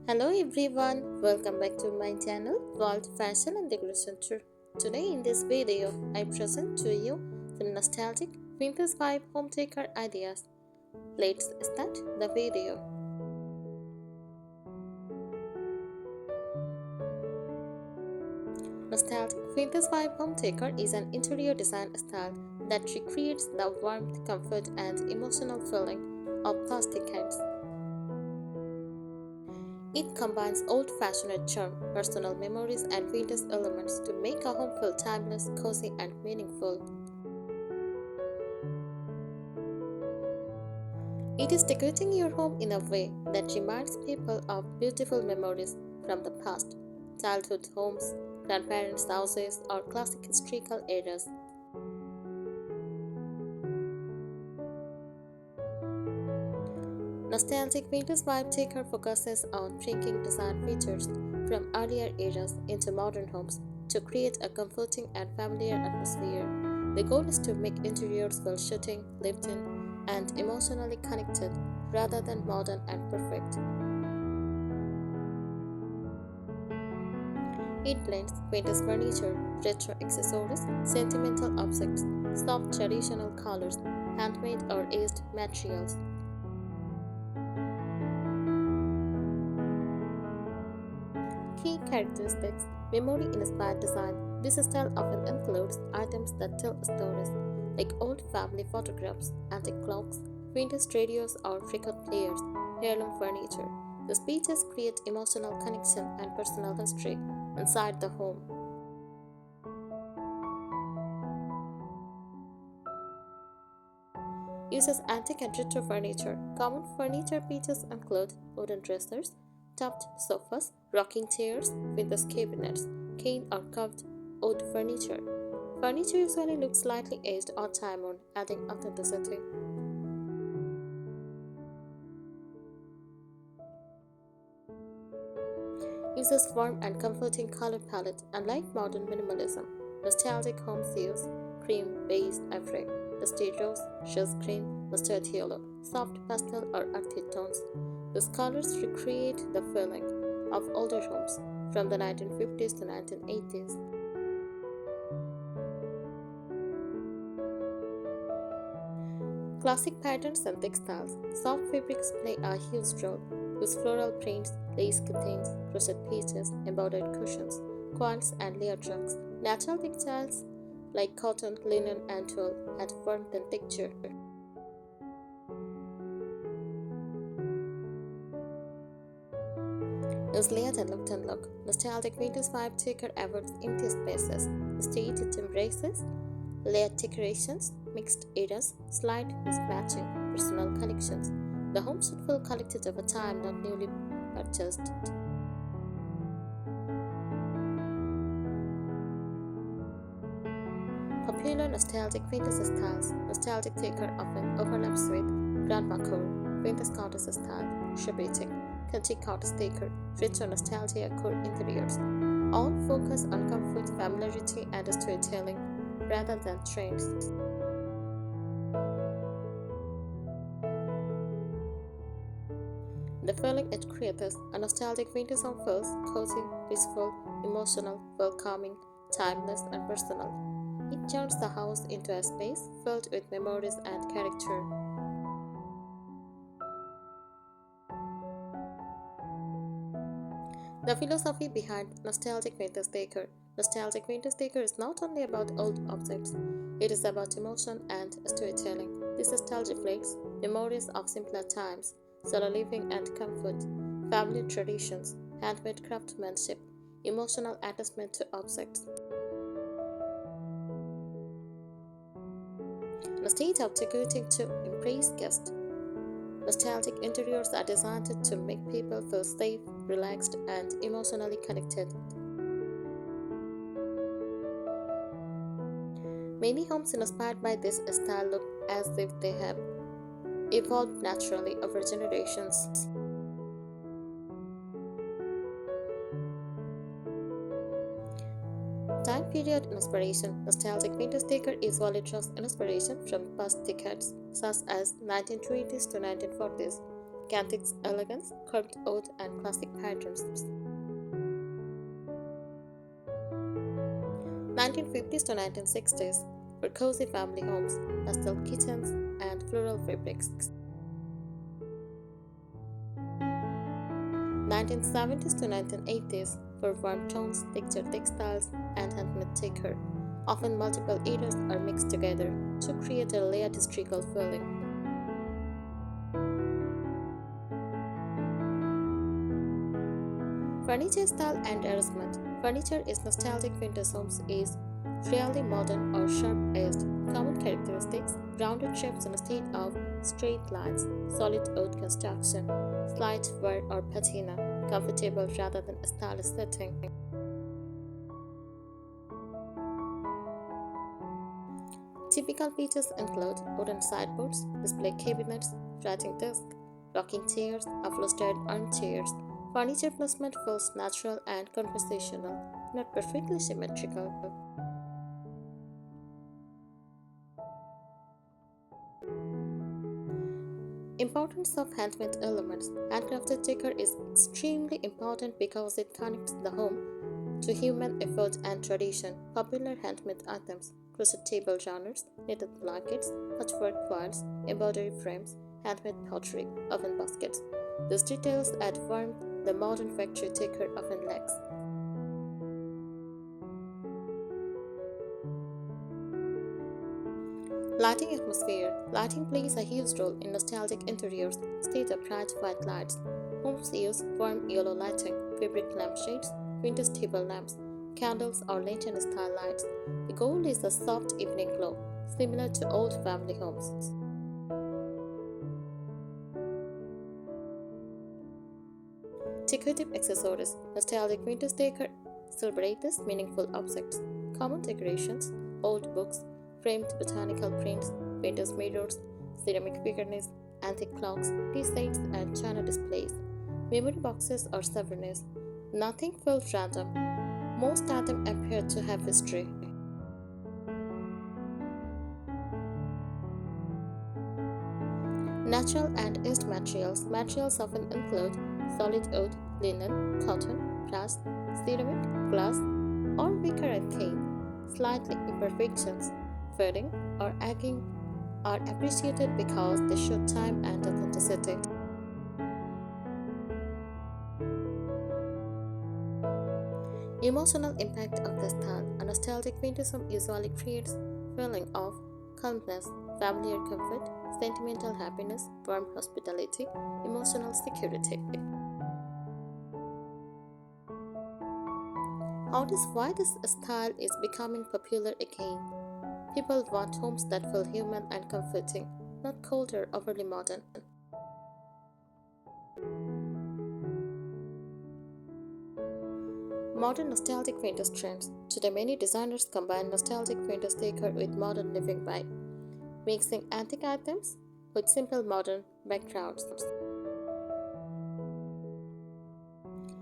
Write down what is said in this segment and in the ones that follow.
Hello everyone, welcome back to my channel World Fashion and Decoration Tour. Today in this video, I present to you the nostalgic vintage vibe home decor ideas. Let's start the video. Nostalgic vintage vibe home decor is an interior design style that recreates the warmth, comfort, and emotional feeling of past decades. It combines old-fashioned charm, personal memories, and vintage elements to make a home feel timeless, cozy, and meaningful. It is decorating your home in a way that reminds people of beautiful memories from the past, childhood homes, grandparents' houses, or classic historical eras. Nostalgic vintage vibe decor focuses on bringing design features from earlier eras into modern homes to create a comforting and familiar atmosphere. The goal is to make interiors feel soothing, lived-in, and emotionally connected rather than modern and perfect. It blends vintage furniture, retro accessories, sentimental objects, soft traditional colors, handmade or aged materials. Key characteristics: memory inspired design. This style often includes items that tell stories, like old family photographs, antique clocks, vintage radios, or record players, heirloom furniture. The pieces create emotional connection and personal history inside the home. Uses antique and retro furniture. Common furniture pieces include wooden dressers, topped sofas, rocking chairs, vintage cabinets, cane or carved wood furniture. Furniture usually looks slightly aged or time-worn, adding authenticity. Uses warm and comforting color palette. Unlike modern minimalism, nostalgic homes use cream, beige, ivory, dusty rose, rose green, mustard yellow, soft pastel or earthy tones. These colors recreate the feeling of older homes from the 1950s to 1980s. Classic patterns and textiles. Soft fabrics play a huge role. Use floral prints, lace curtains, crochet pieces, embroidered cushions, quilts, and layered rugs. Natural textiles like cotton, linen, and wool add warmth and texture. Use layered and looked and look. Nostalgic vintage vibe decor avoids empty spaces. Instead, it embraces layered decorations, mixed eras, slight mismatching, personal connections. The home should feel collected over time, not newly purchased. Popular nostalgic vintage styles. Nostalgic decor often overlaps with grandma core, vintage cottage style, showbiz, country cottage decor, retro nostalgia core interiors. All focus on comfort, familiarity, and storytelling rather than trends. The feeling it creates: a nostalgic vintage home feels cozy, peaceful, emotional, welcoming, timeless, and personal. It turns the house into a space filled with memories and character. The philosophy behind nostalgic vintage decor. Nostalgic vintage decor is not only about old objects, it is about emotion and storytelling. This style reflects memories of simpler times, solo living and comfort, family traditions, handmade craftsmanship, emotional attachment to objects. A state of decorating to impress guests. Nostalgic interiors are designed to make people feel safe, relaxed, and emotionally connected. Many homes inspired by this style look as if they have evolved naturally over generations. Time period inspiration. Nostalgic vintage decor usually draws inspiration from past decades, such as 1920s to 1940s. Cantic's elegance, curved wood, and classic patterns. 1950s to 1960s for cozy family homes, pastel kitchens, and floral fabrics. 1970s to 1980s for warm tones, textured textiles, and handmade decor. Often multiple eras are mixed together to create a layered historical feeling. Furniture style and arrangement. Furniture is nostalgic vintage homes is really modern or sharp-edged. Common characteristics: rounded shapes instead of straight lines, solid wood construction, slight wear or patina, comfortable rather than stylish setting. Typical features include wooden sideboards, display cabinets, writing desk, rocking chairs, upholstered armchairs. Furniture placement feels natural and conversational, not perfectly symmetrical. Importance of handmade elements. Handcrafted decor is extremely important because it connects the home to human effort and tradition. Popular handmade items: crochet table runners, knitted blankets, patchwork quilts, embroidery frames, handmade pottery, oven baskets. These details add warmth the modern factory decor often lacks. Lighting atmosphere. Lighting plays a huge role in nostalgic interiors. Instead of bright white lights, homes use warm yellow lighting, fabric lampshades, vintage table lamps, candles, or lantern style lights. The goal is a soft evening glow, similar to old family homes. Decorative accessories. Nostalgic vintage decor celebrates meaningful objects. Common decorations: old books, framed botanical prints, painters' mirrors, ceramic figurines, antique clocks, tea sets, and china displays. Memory boxes or souvenirs. Nothing feels random. Most items appear to have history. Natural and used materials. Materials often include solid wood, linen, cotton, brass, ceramic, glass, or wicker and cane. Slightly imperfections, fading, or aging are appreciated because they show time and authenticity. Emotional impact of the style. A nostalgic vintage home usually creates feeling of calmness, familiar comfort, sentimental happiness, warm hospitality, emotional security. Why this style is becoming popular again. People want homes that feel human and comforting, not cold or overly modern. Modern nostalgic vintage trends. Today, many designers combine nostalgic vintage decor with modern living vibe, mixing antique items with simple modern backgrounds.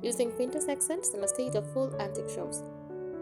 Using vintage accents instead of full antique rooms,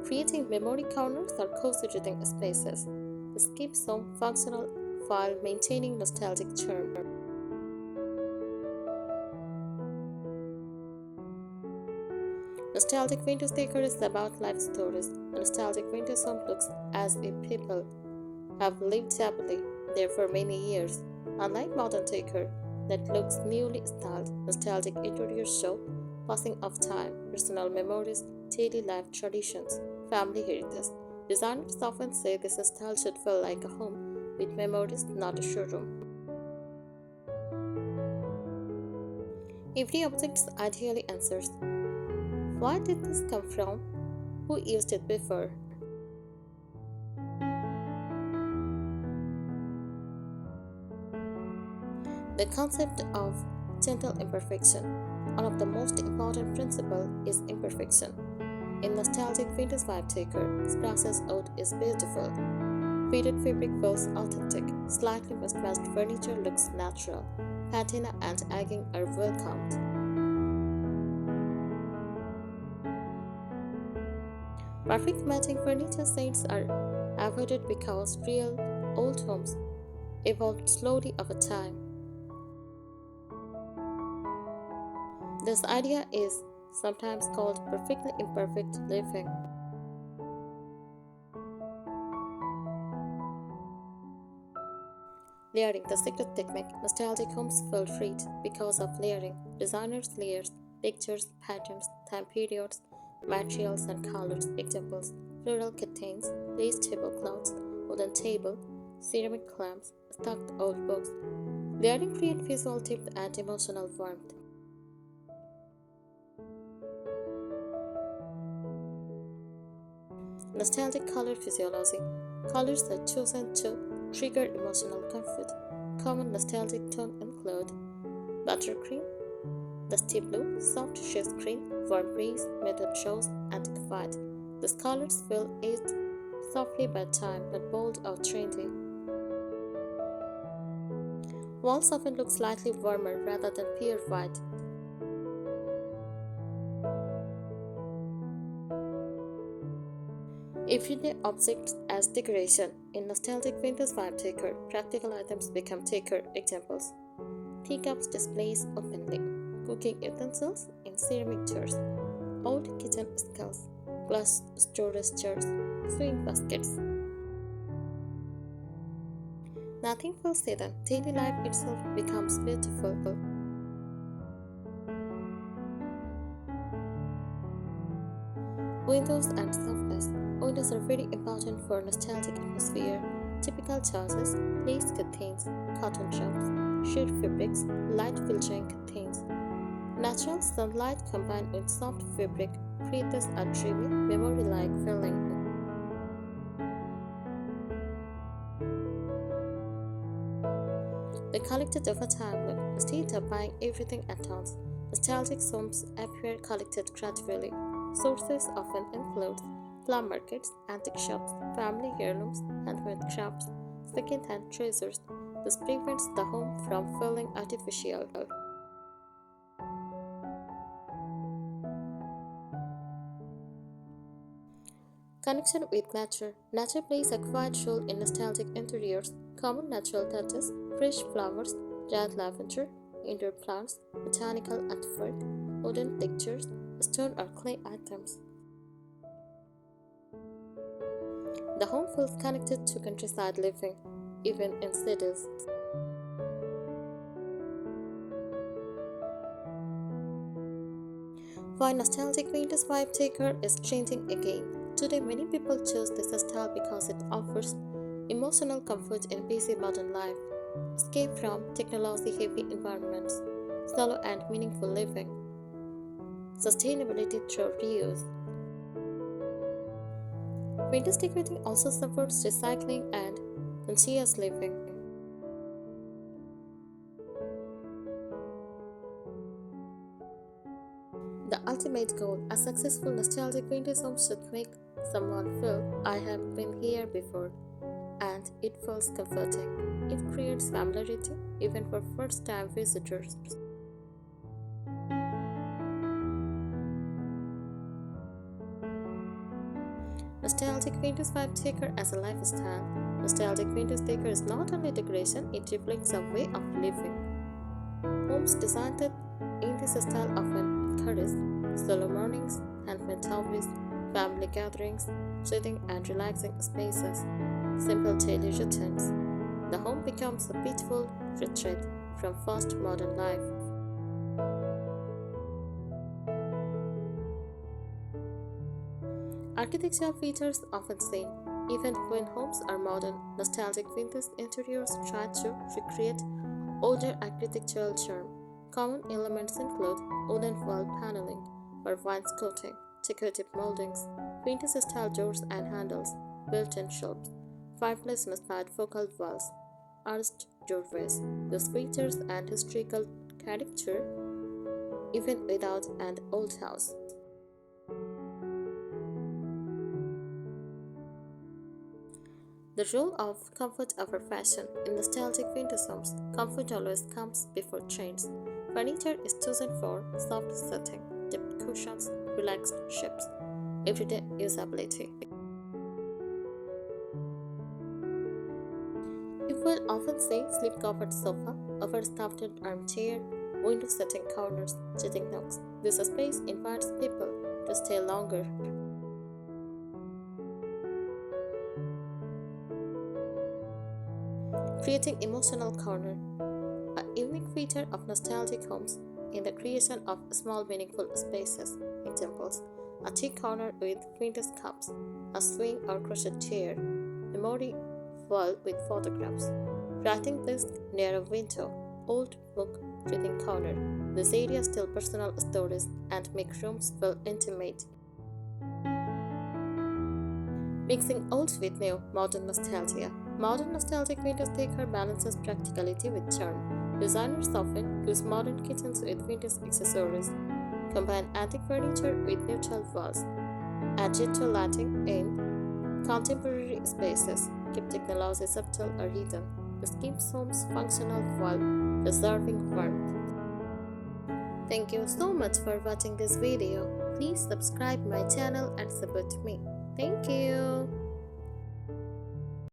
creating memory corners or cozy reading spaces. This keeps home functional while maintaining nostalgic charm. Nostalgic vintage decor is about life stories. A nostalgic vintage home looks as if people have lived happily there for many years. Unlike modern decor that looks newly styled, nostalgic interiors show passing of time, personal memories, daily life traditions, family heritage. Designers often say this style should feel like a home with memories, not a showroom. Every object ideally answers: where did this come from? Who used it before? The concept of gentle imperfection. One of the most important principles is imperfection. In nostalgic vintage vibe decor, processed wood is beautiful. Faded fabric feels authentic. Slightly mismatched furniture looks natural. Patina and aging are welcomed. Perfect matching furniture sets are avoided because real old homes evolved slowly over time. This idea is sometimes called perfectly imperfect living. Layering, the secret technique. Nostalgic homes feel treat because of layering. Designers layers, textures, patterns, time periods, materials and colors. Examples: floral curtains, lace tablecloths, wooden table, ceramic lamps, stuffed old books. Layering creates visual depth and emotional warmth. Nostalgic color physiology. Colors are chosen to trigger emotional comfort. Common nostalgic tone include buttercream, dusty blue, soft shades green, warm breeze, metal shows, antique white. These colors feel aged softly by time, but bold or trendy. Walls often look slightly warmer rather than pure white. Everyday objects as decoration. In nostalgic vintage vibe taker, practical items become taker examples. Teacups displays openly, cooking utensils in ceramic jars, old kitchen skulls, glass storage jars, sewing baskets. Nothing feels hidden. Daily life itself becomes beautiful. Windows and softness. Windows are very important for nostalgic atmosphere. Typical choices: lace curtains, cotton jumps, sheer fabrics, light filtering curtains. Natural sunlight combined with soft fabric creates a dreamy, memory-like feeling. The collected over time look. Instead of buying everything at once, nostalgic homes appear collected gradually. Sources often include flea markets, antique shops, family heirlooms, handmade crafts, second-hand treasures. This prevents the home from feeling artificial. Connection with nature. Nature plays a quiet role in nostalgic interiors. Common natural touches, fresh flowers, dried lavender, indoor plants, botanical artwork, wooden textures, stone or clay items. The home feels connected to countryside living, even in cities. Why nostalgic vintage vibe taker is changing again. Today, many people choose this style because it offers emotional comfort in busy modern life, escape from technology heavy environments, solo and meaningful living, sustainability through reuse. Vintage decorating also supports recycling and conscious living. The ultimate goal: a successful nostalgic vintage home should make someone feel I have been here before, and it feels comforting. It creates familiarity even for first time visitors. Nostalgic vintage vibe taker as a lifestyle. Nostalgic vintage taker is not only decoration, it reflects a way of living. Homes designed in this style often encourage solo mornings, handmade hobbies, family gatherings, sitting and relaxing spaces, simple daily routines. The home becomes a peaceful retreat from fast modern life. Architectural features often seen. Even when homes are modern, nostalgic vintage interiors try to recreate older architectural charm. Common elements include wooden wall paneling or wainscoting, decorative moldings, vintage-style doors and handles, built-in shelves, fireplace inside focal walls, arched doorways. These features and historical character even without an old house. The role of comfort over fashion. In nostalgic vintage homes, comfort always comes before trends. Furniture is chosen for soft setting, deep cushions, relaxed shapes, everyday usability. You will often see slip-covered sofa, overstuffed armchair, window sitting corners, sitting nooks. This space invites people to stay longer, creating emotional corner. A unique feature of nostalgic homes in the creation of small meaningful spaces. Examples: a tea corner with vintage cups, a swing or crochet chair, memory wall with photographs, writing desk near a window, old book reading corner. These areas tell personal stories and make rooms feel intimate. Mixing old with new, modern nostalgia. Modern nostalgic vintage decor balances practicality with charm. Designers often use modern kitchens with vintage accessories, combine antique furniture with neutral walls, add retro lighting in contemporary spaces, keep technology subtle or hidden. This keeps homes functional while preserving warmth. Thank you so much for watching this video. Please subscribe my channel and support me. Thank you.